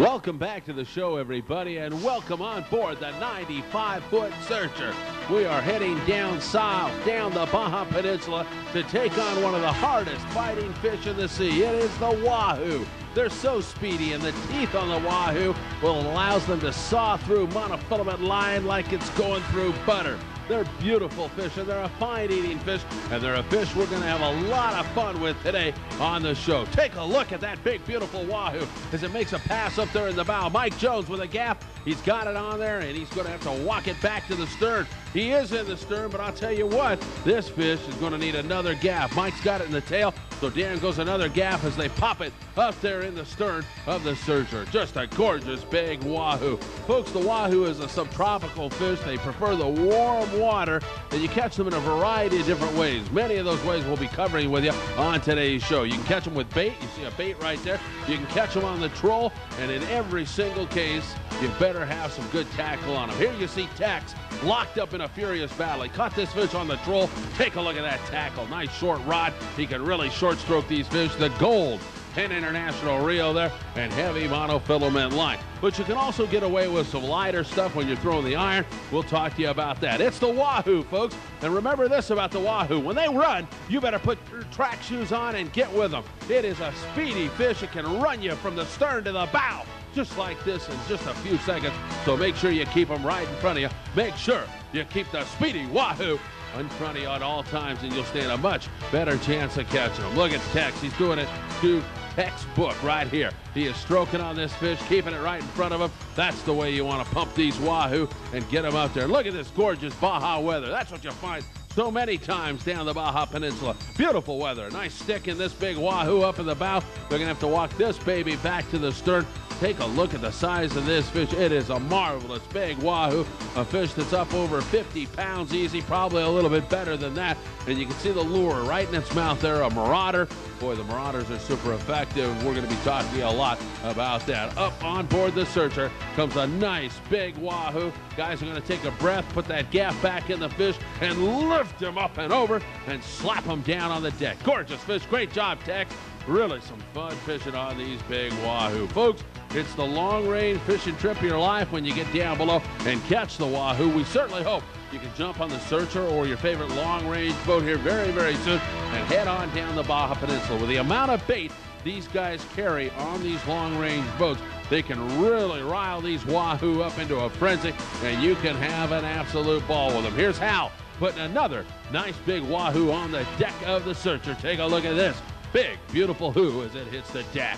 Welcome back to the show, everybody, and welcome on board the 95-foot Searcher. We are heading down south, down the Baja Peninsula, to take on one of the hardest fighting fish in the sea. It is the Wahoo. They're so speedy, and the teeth on the Wahoo will allow them to saw through monofilament line like it's going through butter. They're beautiful fish, and they're a fine eating fish, and they're a fish we're going to have a lot of fun with today on the show. Take a look at that big, beautiful Wahoo as it makes a pass up there in the bow. Mike Jones with a gaff. He's got it on there, and he's going to have to walk it back to the stern. He is in the stern, but I'll tell you what, this fish is going to need another gaff. Mike's got it in the tail, so Dan goes another gaff as they pop it up there in the stern of the Searcher. Just a gorgeous big Wahoo. Folks, the Wahoo is a subtropical fish. They prefer the warm water, and you catch them in a variety of different ways. Many of those ways we'll be covering with you on today's show. You can catch them with bait. You see a bait right there. You can catch them on the troll, and in every single case, you better have some good tackle on them. Here you see Tex locked up in a furious battle. He caught this fish on the troll. Take a look at that tackle. Nice short rod. He can really short stroke these fish. The gold 10 International reel there and heavy monofilament line. But you can also get away with some lighter stuff when you're throwing the iron. We'll talk to you about that. It's the Wahoo, folks. And remember this about the Wahoo. When they run, you better put your track shoes on and get with them. It is a speedy fish. It can run you from the stern to the bow, just like this in just a few seconds. So make sure you keep them right in front of you. Make sure you keep the speedy Wahoo in front of you at all times, and you'll stand a much better chance of catching them. Look at Tex. He's doing it to textbook right here. He is stroking on this fish, keeping it right in front of him. That's the way you want to pump these Wahoo and get them out there. Look at this gorgeous Baja weather. That's what you find so many times down the Baja Peninsula. Beautiful weather. Nice stick in this big Wahoo up in the bow. They're going to have to walk this baby back to the stern. Take a look at the size of this fish. It is a marvelous big Wahoo, a fish that's up over 50 pounds easy, probably a little bit better than that. And you can see the lure right in its mouth there, a marauder. Boy, the marauders are super effective. We're going to be talking to you a lot about that. Up on board the Searcher comes a nice big Wahoo. Guys are going to take a breath, put that gaff back in the fish, and lift him up and over and slap him down on the deck. Gorgeous fish. Great job, Tex. Really some fun fishing on these big Wahoo. Folks, it's the long-range fishing trip of your life when you get down below and catch the Wahoo. We certainly hope you can jump on the Searcher or your favorite long-range boat here very, very soon and head on down the Baja Peninsula. With the amount of bait these guys carry on these long-range boats, they can really rile these Wahoo up into a frenzy, and you can have an absolute ball with them. Here's Hal putting another nice big Wahoo on the deck of the Searcher. Take a look at this big, beautiful hoo as it hits the deck.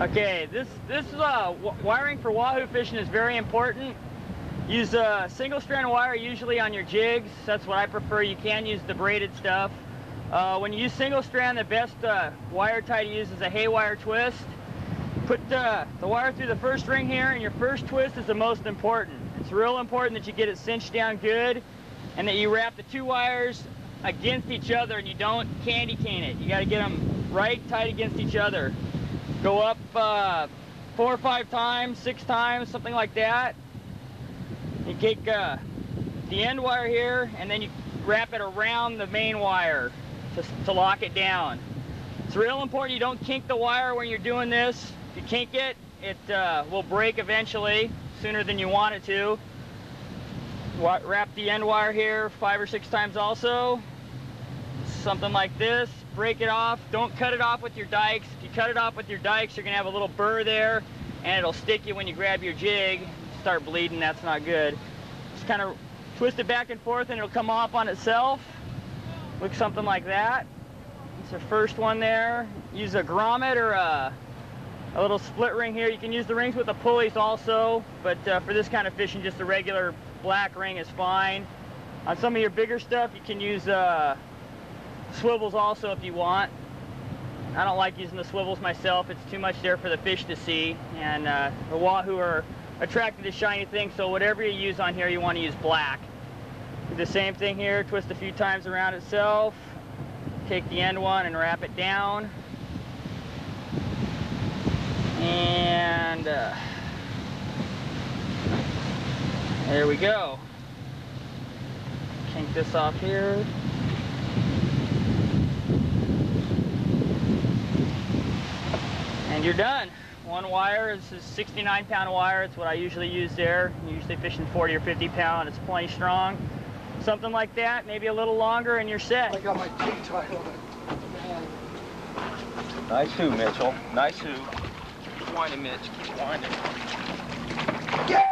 Okay, this wiring for Wahoo fishing is very important. Use a single strand wire usually on your jigs. That's what I prefer. You can use the braided stuff. When you use single strand, the best wire tie to use is a haywire twist. Put the wire through the first ring here, and your first twist is the most important. It's real important that you get it cinched down good and that you wrap the two wires against each other and you don't candy cane it. You got to get them right tight against each other. Go up 4 or 5 times, 6 times, something like that. You take the end wire here, and then you wrap it around the main wire to lock it down. It's real important you don't kink the wire when you're doing this. If you kink it, it will break eventually, sooner than you want it to. Wrap the end wire here 5 or 6 times also. Something like this. Break it off. Don't cut it off with your dikes. If you cut it off with your dikes, you're going to have a little burr there, and it'll stick you when you grab your jig. Start bleeding. That's not good. Just kind of twist it back and forth, and it'll come off on itself. Looks something like that. It's the first one there. Use a grommet or a little split ring here. You can use the rings with the pulleys also, but for this kind of fishing, just a regular black ring is fine. On some of your bigger stuff, you can use swivels also if you want. I don't like using the swivels myself. It's too much there for the fish to see, and the Wahoo are attracted to shiny things, so whatever you use on here, you want to use black. Do the same thing here. Twist a few times around itself. Take the end one and wrap it down. And there we go. Yank this off here. And you're done. One wire. This is 69-pound wire. It's what I usually use there. I'm usually fishing 40 or 50 pound. It's plenty strong. Something like that, maybe a little longer, and you're set. I got my jig tied on it. Nice hoop, Mitchell. Nice hoop. Keep winding, Mitch. Keep winding. Yeah!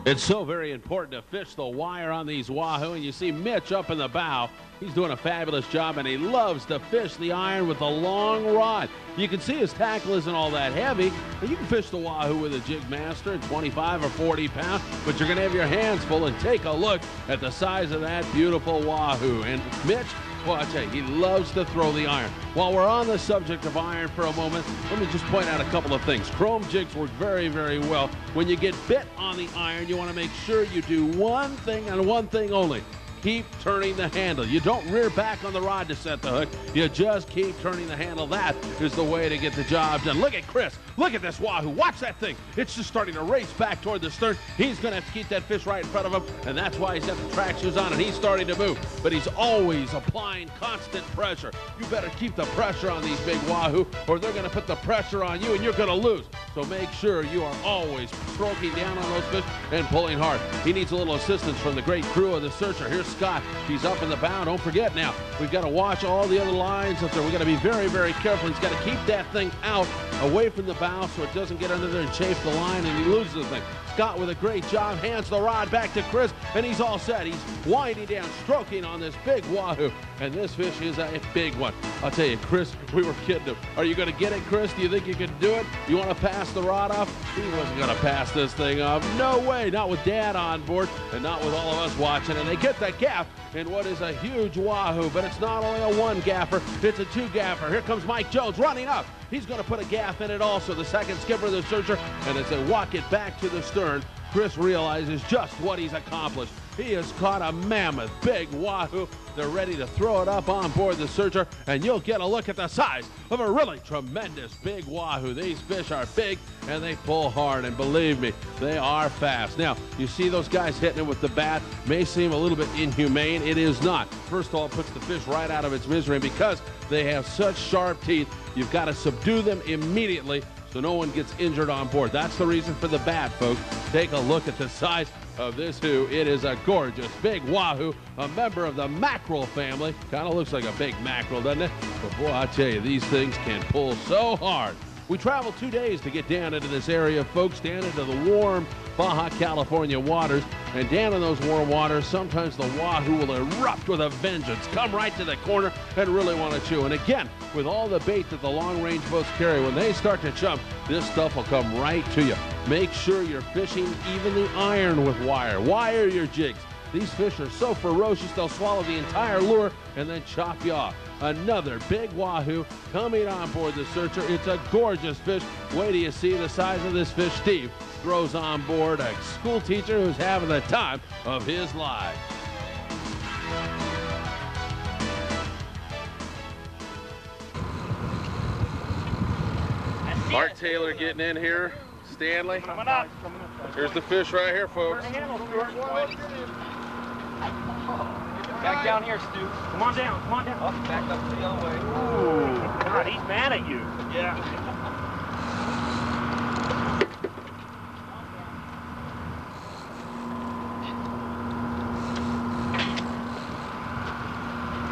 It's so very important to fish the wire on these Wahoo, and you see Mitch up in the bow. He's doing a fabulous job, and he loves to fish the iron with a long rod. You can see his tackle isn't all that heavy, but you can fish the Wahoo with a jig master at 25 or 40 pounds, but you're going to have your hands full. And take a look at the size of that beautiful Wahoo. And Mitch, well, I tell you, he loves to throw the iron. While we're on the subject of iron for a moment, let me just point out a couple of things. Chrome jigs work very, very well. When you get bit on the iron, you want to make sure you do one thing and one thing only. Keep turning the handle. You don't rear back on the rod to set the hook. You just keep turning the handle. That is the way to get the job done. Look at Chris. Look at this Wahoo. Watch that thing. It's just starting to race back toward the stern. He's going to have to keep that fish right in front of him, and that's why he's got the track shoes on, and he's starting to move. But he's always applying constant pressure. You better keep the pressure on these big Wahoo, or they're going to put the pressure on you, and you're going to lose. So make sure you are always stroking down on those fish and pulling hard. He needs a little assistance from the great crew of the Searcher. Here's Scott. He's up in the bow. Don't forget now, we've got to watch all the other lines up there. We've got to be very, very careful. He's got to keep that thing out away from the bow so it doesn't get under there and chafe the line and he loses the thing. Scott with a great job, hands the rod back to Chris, and he's all set. He's winding down, stroking on this big Wahoo, and this fish is a big one. I'll tell you, Chris, we were kidding him. Are you going to get it, Chris? Do you think you can do it? You want to pass the rod off? He wasn't going to pass this thing off. No way, not with Dad on board and not with all of us watching. And they get the gaff in what is a huge Wahoo, but it's not only a one gaffer, it's a two gaffer. Here comes Mike Jones running up. He's going to put a gaff in it also, the second skipper of the Searcher, and as they walk it back to the stern, Chris realizes just what he's accomplished. He has caught a mammoth big Wahoo. They're ready to throw it up on board the Searcher, and you'll get a look at the size of a really tremendous big Wahoo. These fish are big, and they pull hard, and believe me, they are fast. Now, you see those guys hitting it with the bat. May seem a little bit inhumane. It is not. First of all, it puts the fish right out of its misery, and because they have such sharp teeth, you've got to subdue them immediately so no one gets injured on board. That's the reason for the bat, folks. Take a look at the size of this Wahoo. It is a gorgeous big Wahoo, a member of the mackerel family. Kind of looks like a big mackerel, doesn't it? But boy, I tell you, these things can pull so hard. We traveled 2 days to get down into this area, folks, down into the warm Baja California waters. And down in those warm waters, sometimes the Wahoo will erupt with a vengeance, come right to the corner and really want to chew. And again, with all the bait that the long-range boats carry, when they start to chump, this stuff will come right to you. Make sure you're fishing even the iron with wire. Wire your jigs. These fish are so ferocious, they'll swallow the entire lure and then chop you off. Another big Wahoo coming on board the Searcher. It's a gorgeous fish. Wait till you see the size of this fish. Steve throws on board a school teacher who's having the time of his life. Art Taylor getting in here. Stanley. Coming up. Here's the fish right here, folks. Back down here, Stu. Come on down, come on down. Up, back up to the other way. Ooh, God, he's mad at you. Yeah.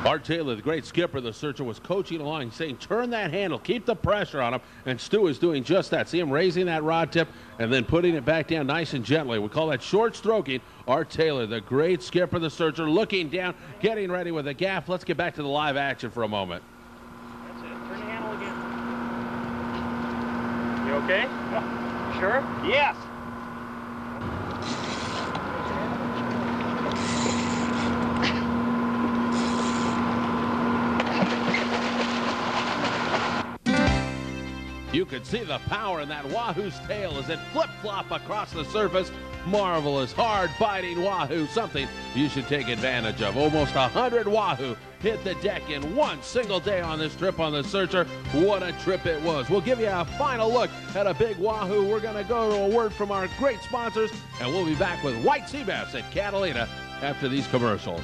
Art Taylor, the great skipper of the Searcher, was coaching along, saying, turn that handle, keep the pressure on him, and Stu is doing just that. See him raising that rod tip and then putting it back down nice and gently. We call that short stroking. Art Taylor, the great skipper of the Searcher, looking down, getting ready with a gaff. Let's get back to the live action for a moment. That's it. Turn the handle again. You okay? Yeah. Sure? Yes. You could see the power in that Wahoo's tail as it flip-flop across the surface. Marvelous, hard-biting Wahoo, something you should take advantage of. Almost 100 Wahoo hit the deck in one single day on this trip on the Searcher. What a trip it was. We'll give you a final look at a big Wahoo. We're going to go to a word from our great sponsors, and we'll be back with white sea bass at Catalina after these commercials.